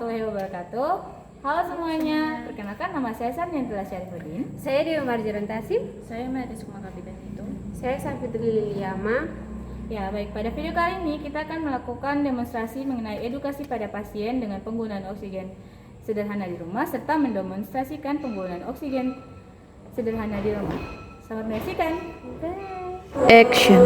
warahmatullahi wabarakatuh. Halo semuanya, perkenalkan nama saya Sarjantila Syarifuddin. Saya Dewi Marjaran Tasib. Saya Maris Kumakabidan itu. Saya Safitri Liliama. Ya, baik, pada video kali ini kita akan melakukan demonstrasi mengenai edukasi pada pasien dengan penggunaan oksigen sederhana di rumah serta mendemonstrasikan penggunaan oksigen sederhana di rumah. Selamat menyaksikan. Action.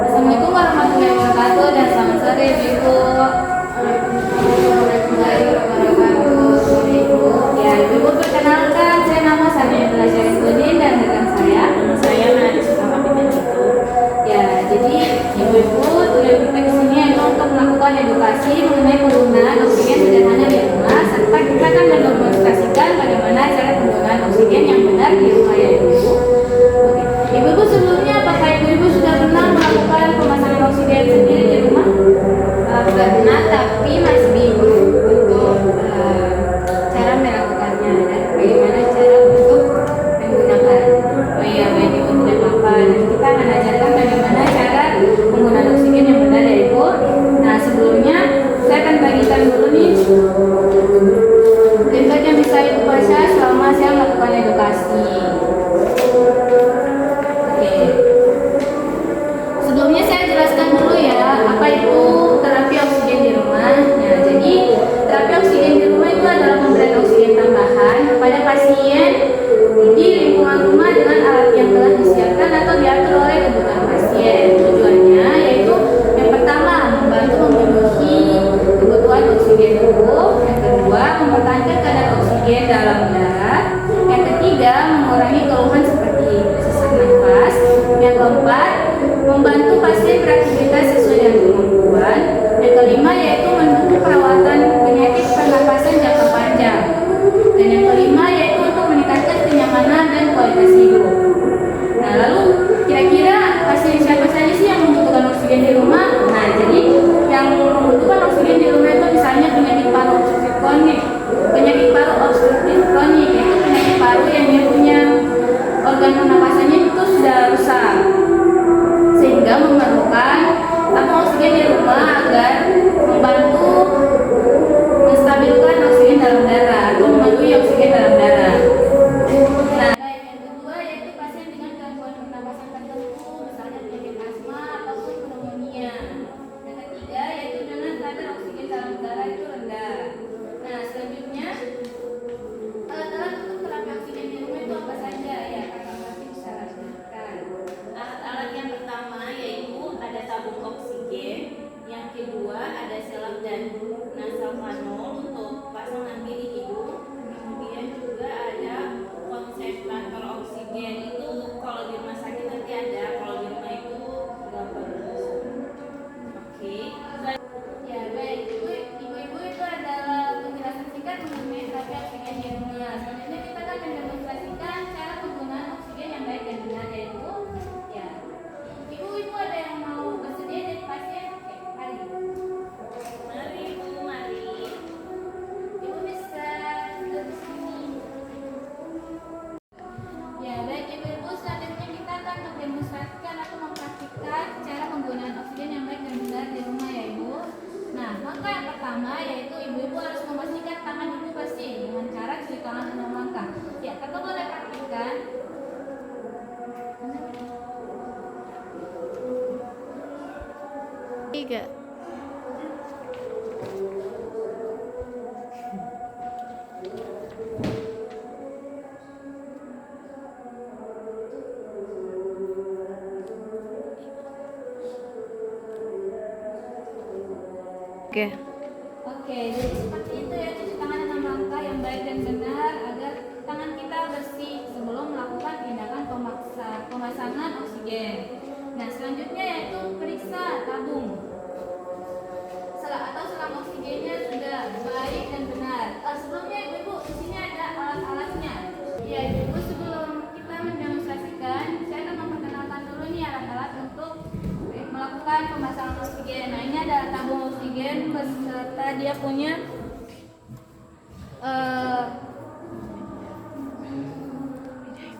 Assalamualaikum warahmatullahi wabarakatuh dan selamat sore Ibu. Ya, Ibu perkenalkan, saya nama Sarjantila Syarifuddin dan rekan saya. Saya Maris Kumakabidan itu. Ya, jadi Ibu-ibu tujuan kita di sini adalah untuk melakukan edukasi mengenai penggunaan oksigen sederhana di rumah serta kita akan mendemonstrasikan bagaimana cara penggunaan oksigen yang benar di rumah ya Ibu. Oke. Ibu-ibu sebelumnya apakah Ibu-ibu sudah pernah melakukan pemasangan oksigen sendiri di rumah? Pernah, tapi masih bingung untuk cara melakukannya dan bagaimana cara untuk menggunakan. Oh iya, baik Ibu, tidak apa-apa. Nanti kita akan ajarkan bagaimana cara penggunaan oksigen yang benar ya Ibu. Nah, sebelumnya saya akan bagikan dulu nih template yang bisa Ibu baca selama saya melakukan edukasi. Oke. Sebelumnya saya jelaskan dulu ya, apa itu terapi oksigen di rumah. Nah, jadi terapi oksigen di rumah itu adalah pemberian oksigen tambahan kepada pasien di lingkungan rumah dengan alat yang telah disiapkan atau diatur oleh kebutuhan pasien. Tujuannya yaitu yang pertama membantu memenuhi kebutuhan oksigen tubuh, yang kedua mempertahankan kadar oksigen dalam darah, yang ketiga mengurangi keluhan seperti sesak nafas, yang keempat membantu pasien beraktivitas sesuai dengan kemampuan, yang kelima yaitu mendukung perawatan penyakit pernapasan jangka panjang, dan yang kelima yaitu untuk meningkatkan kenyamanan dan kualitas hidup. Nah, lalu kira-kira pasien siapa saja sih yang membutuhkan oksigen di rumah? Nah, jadi yang membutuhkan oksigen di rumah itu misalnya penyakit paru obstruktif kronik. Penyakit paru obstruktif kronik yaitu penyakit paru yang dia punya organ pernapasannya itu sudah rusak, sehingga memerlukan tabung oksigen di rumah agar membantu menstabilkan oksigen dalam darah atau memenuhi oksigen dalam darah. Nah, yang kedua yaitu pasien dengan gangguan pernapasan tertentu, misalnya penyakit asma ataupun pneumonia. Yang ketiga yaitu dengan kadar oksigen dalam darah itu rendah. Nah, selanjutnya alat-alat untuk terapi oksigen di rumah itu apa saja ya? Kakak masih bisa lanjutkan. Alat-alat yang pertama yaitu ada tabung oksigen, yang kedua ada selap dan nasofanol untuk pasang nanti di hidung, kemudian juga ada konsentrator oksigen. Itu kalau di rumah sakit nanti ada, kalau di rumah itu nggak perlu. Oke. Ya, baik. Ibu-ibu itu adalah penjelasan singkat mengenai terapi oksigen di rumah. Selanjutnya kita akan mendemonstrasikan cara penggunaan oksigen yang baik dan benar ya Ibu. Ya. Ibu-ibu ada yang mau bersedia jadi pasien? Oke, mari. Mari Bu, mari. Ibu bisa duduk di sini. Ya, baik Ibu-ibu, selanjutnya kita akan mendemonstrasikan atau mempraktikkan cara penggunaan oksigen yang baik dan benar di rumah ya Ibu. Nah, langkah yang pertama yaitu ibu-ibu harus memastikan tangan ibu bersih dengan cara cuci tangan 6 langkah. Ya, kakak boleh praktikkan. Tiga. Oke. Oke, jadi seperti itu ya, cuci tangan 6 langkah yang baik dan benar agar tangan kita bersih sebelum melakukan tindakan pemasangan oksigen. Nah, selanjutnya yaitu periksa tabung selang oksigennya sudah baik dan benar. Sebelumnya ibu-ibu, di sini ada alat-alatnya. Ya ibu-ibu, sebelum kita mendemonstrasikan, saya akan memperkenalkan dulu nih alat-alat untuk melakukan pemasangan oksigen. Nah, ini ada tabung oksigen beserta dia punya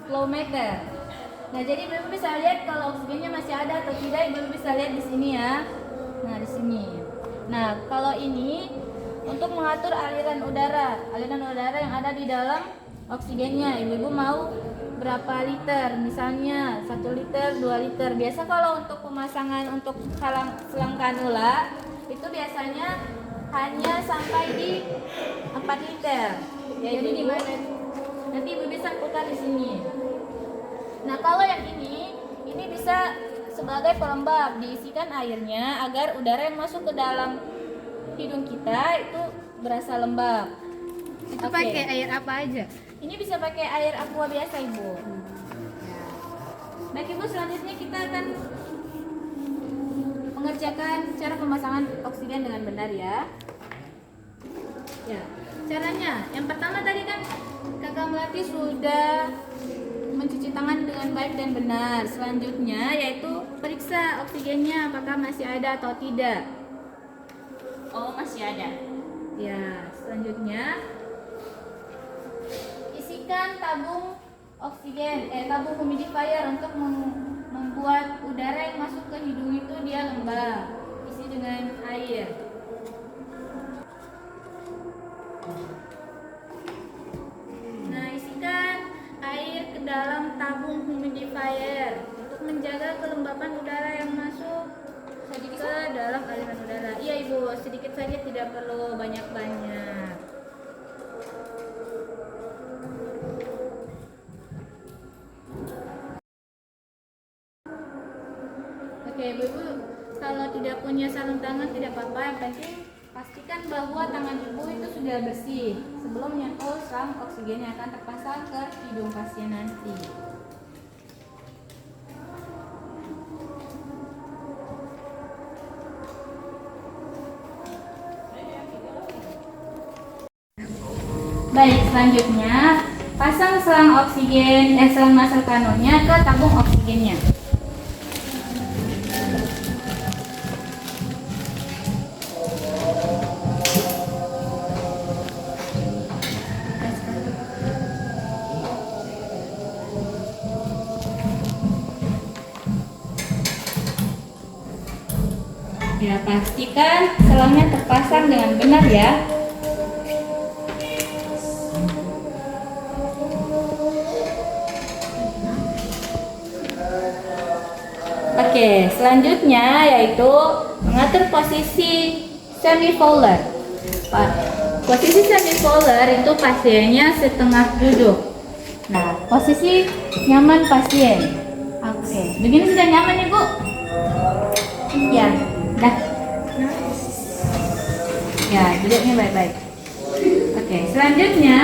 flow meter. Nah, jadi ibu bisa lihat kalau oksigennya masih ada atau tidak. Ibu bisa lihat di sini ya. Nah, di sini. Nah, kalau ini untuk mengatur aliran udara yang ada di dalam oksigennya. Ibu-ibu mau berapa liter, misalnya 1 liter, 2 liter. Biasa kalau untuk pemasangan untuk selang kanula itu biasanya hanya sampai di 4 liter. Ya, jadi di mana? Nanti ibu bisa putar di sini. Nah, kalau yang ini bisa sebagai pelembab, diisikan airnya agar udara yang masuk ke dalam hidung kita itu berasa lembab. Itu Oke. pakai air apa aja? Ini bisa pakai air aqua biasa, Ibu. Baik, Ibu, selanjutnya kita akan mengerjakan cara pemasangan oksigen dengan benar ya. Ya, caranya yang pertama tadi kan Kakak Melati sudah mencuci tangan dengan baik dan benar. Selanjutnya yaitu periksa oksigennya apakah masih ada atau tidak. Oh, masih ada. Ya, selanjutnya isikan tabung oksigen, tabung humidifier untuk membuat udara yang masuk ke hidung itu dia lembab. Isi dengan air. Nah, isikan air ke dalam tabung humidifier untuk menjaga kelembapan udara yang masuk ke dalam aliran udara. Iya, Ibu, sedikit saja, tidak perlu banyak-banyak. Oke, Ibu, kalau tidak punya sarung tangan tidak apa-apa, yang penting pastikan bahwa tangan Ibu itu sudah bersih sebelum menyentuh selang oksigen yang akan terpasang ke hidung pasien nanti. Baik, selanjutnya pasang selang oksigen, selang nasal kanulnya ke tabung oksigennya. Ya, pastikan selangnya terpasang dengan benar ya. Oke, selanjutnya yaitu mengatur posisi semi-fowler. Posisi semi-fowler itu pasiennya setengah duduk. Nah, posisi nyaman pasien. Oke, begini sudah nyaman, Ibu? Ya, dah. Ya, duduknya baik-baik. Oke, selanjutnya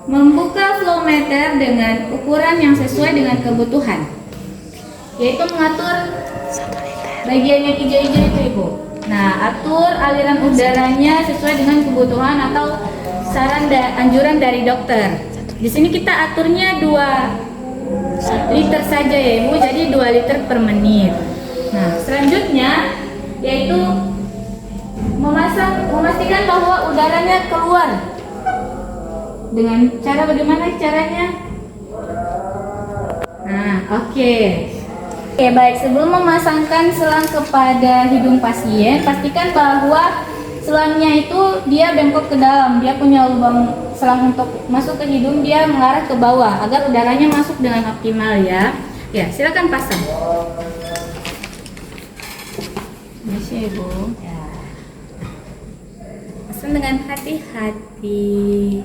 membuka flow meter dengan ukuran yang sesuai dengan kebutuhan, yaitu mengatur bagian yang hijau-hijau itu, Ibu. Nah, atur aliran udaranya sesuai dengan kebutuhan atau saran anjuran dari dokter. Di sini kita aturnya 2 liter saja ya, Ibu, jadi 2 liter per menit. Nah, selanjutnya yaitu memastikan bahwa udaranya keluar. Dengan cara bagaimana caranya? Nah, oke. Oke, baik. Sebelum memasangkan selang kepada hidung pasien, pastikan bahwa selangnya itu dia bengkok ke dalam. Dia punya lubang selang untuk masuk ke hidung, dia mengarah ke bawah agar udaranya masuk dengan optimal ya. Ya, silakan pasang. Bisa, Ibu. Ya. Pasang dengan hati-hati.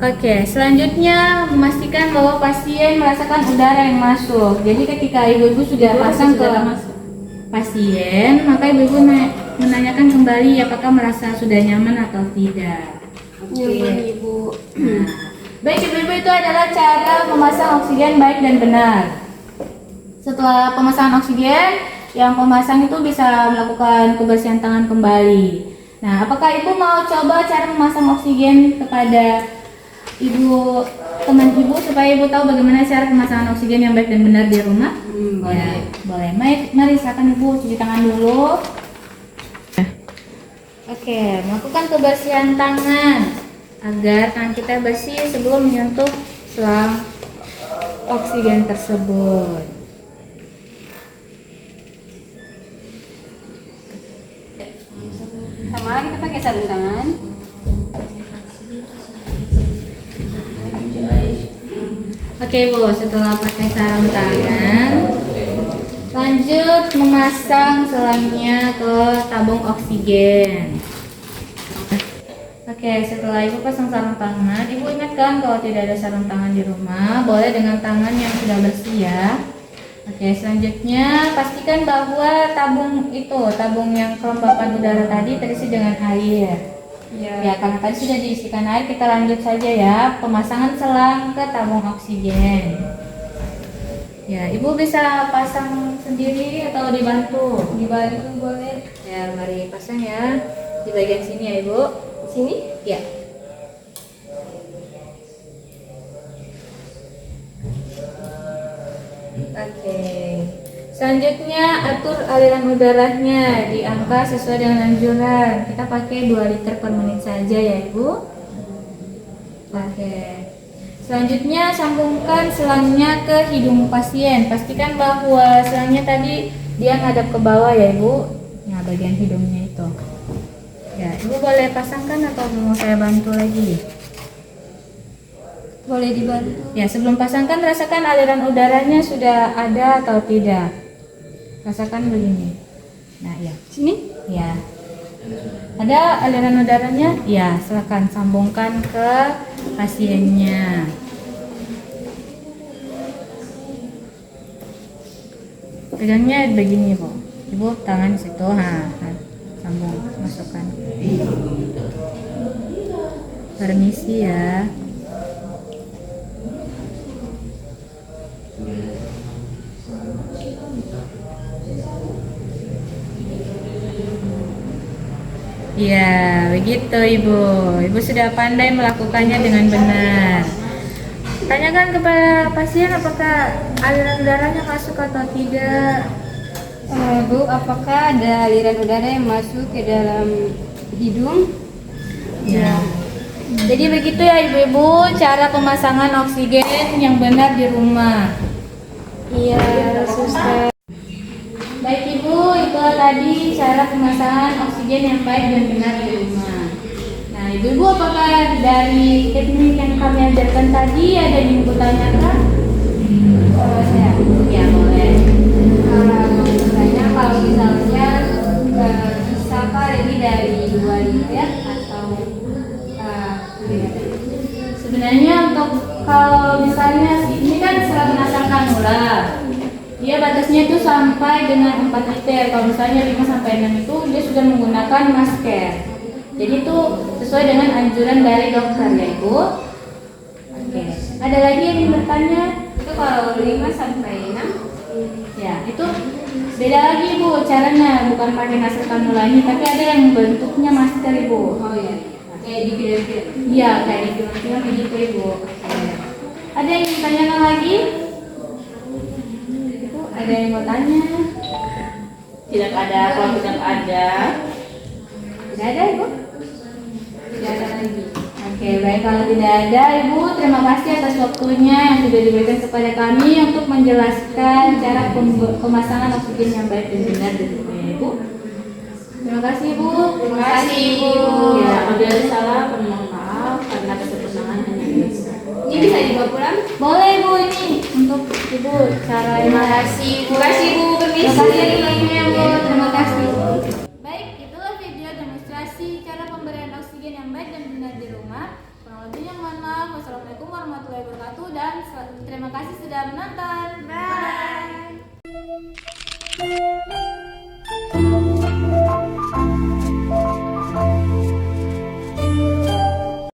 Oke, selanjutnya memastikan bahwa pasien merasakan udara yang masuk. Jadi ketika ibu-ibu sudah pasang ke pasien, maka ibu-ibu menanyakan kembali apakah merasa sudah nyaman atau tidak. Nyaman, Ibu. Nah, baik ibu-ibu, itu adalah cara memasang oksigen baik dan benar. Setelah pemasangan oksigen, yang pemasang itu bisa melakukan kebersihan tangan kembali. Nah, apakah ibu mau coba cara memasang oksigen kepada teman ibu supaya ibu tahu bagaimana cara pemasangan oksigen yang baik dan benar di rumah? Boleh. Ya, boleh. Mari silakan ibu cuci tangan dulu. Oke, melakukan kebersihan tangan agar tangan kita bersih sebelum menyentuh selang oksigen tersebut. Sama kita pakai sarung tangan. Oke Bu, setelah pakai sarung tangan, lanjut memasang selangnya ke tabung oksigen. Oke, setelah Ibu pasang sarung tangan, Ibu ingatkan kalau tidak ada sarung tangan di rumah, boleh dengan tangan yang sudah bersih ya. Oke, selanjutnya pastikan bahwa tabung yang kelembapan udara tadi terisi dengan air. Ya, karena tadi sudah diisikan air, kita lanjut saja ya pemasangan selang ke tabung oksigen. Ya, Ibu bisa pasang sendiri atau dibantu? Dibantu boleh. Ya, mari pasang ya di bagian sini ya Ibu. Sini? Ya. Oke. Selanjutnya atur aliran udaranya di angka sesuai dengan anjuran. Kita pakai 2 liter per menit saja ya Ibu. Oke. Selanjutnya sambungkan selangnya ke hidung pasien. Pastikan bahwa selangnya tadi dia ngadap ke bawah ya Ibu. Nah, bagian hidungnya itu. Ya, Ibu boleh pasangkan atau mau saya bantu lagi? Boleh dibantu. Ya, sebelum pasangkan rasakan aliran udaranya sudah ada atau tidak. Rasakan begini. Nah, ya. Sini? Ya. Ada aliran udaranya? Ya, silakan sambungkan ke pasiennya. Pegangnya begini, Bu. Ibu tangan di situ, sambung, masukkan. Permisi ya. Ya, begitu Ibu. Ibu sudah pandai melakukannya dengan benar. Tanyakan kepada pasien apakah aliran udaranya masuk atau tidak. Bu, apakah ada aliran udara yang masuk ke dalam hidung? Ya. Jadi begitu ya Ibu-ibu cara pemasangan oksigen yang benar di rumah. Iya, suster. Baik Ibu, itu tadi cara pemasangan oksigen yang baik dan benar di rumah. Nah Ibu-ibu, apakah dari teknik yang kami ajarkan tadi ada yang Ibu tanyakan? Saya Ya boleh. bertanya kalau misalnya bisa lebih dari 2 liter atau Sebenarnya untuk kalau misalnya ini kan serat nasal kanula, dia batasnya itu sampai dengan 4 liter. Kalau misalnya 5 sampai 6 itu dia sudah menggunakan masker. Jadi itu sesuai dengan anjuran dari dokter ya Ibu. Oke. Ada lagi yang ingin bertanya? itu kalau 5 sampai 6? Ya, itu beda lagi Ibu caranya, bukan pakai nasal kanula ini, tapi ada yang bentuknya masker Ibu. Oh iya. Kayak di video-video. Iya, kayak di film-film begitu Ibu. Oke. Ada yang ingin tanyakan lagi? Ibu, ada yang mau tanya? Tidak ada, kalau tidak ada. Tidak ada Ibu? Tidak ada lagi. Oke, baik, kalau tidak ada Ibu, terima kasih atas waktunya yang sudah diberikan kepada kami untuk menjelaskan cara pemasangan oksigen yang baik dan benar di rumah ya, Ibu. Terima kasih Ibu. Terima kasih, Ibu. Ya, apabila ada salah, mohon maaf karena kesempurnaan hanya ini. Ini bisa dibawa pulang? Boleh Ibu, ini untuk Ibu cara yang Terima kasih, Bu. Terima kasih, Bu. Terima Permisi. kasih waktunya Bu. Terima kasih. Baik, itulah video demonstrasi cara pemberian oksigen yang baik dan benar di rumah. Kurang lebihnya mohon maaf. Wassalamualaikum warahmatullahi wabarakatuh dan terima kasih sudah menonton. Bye.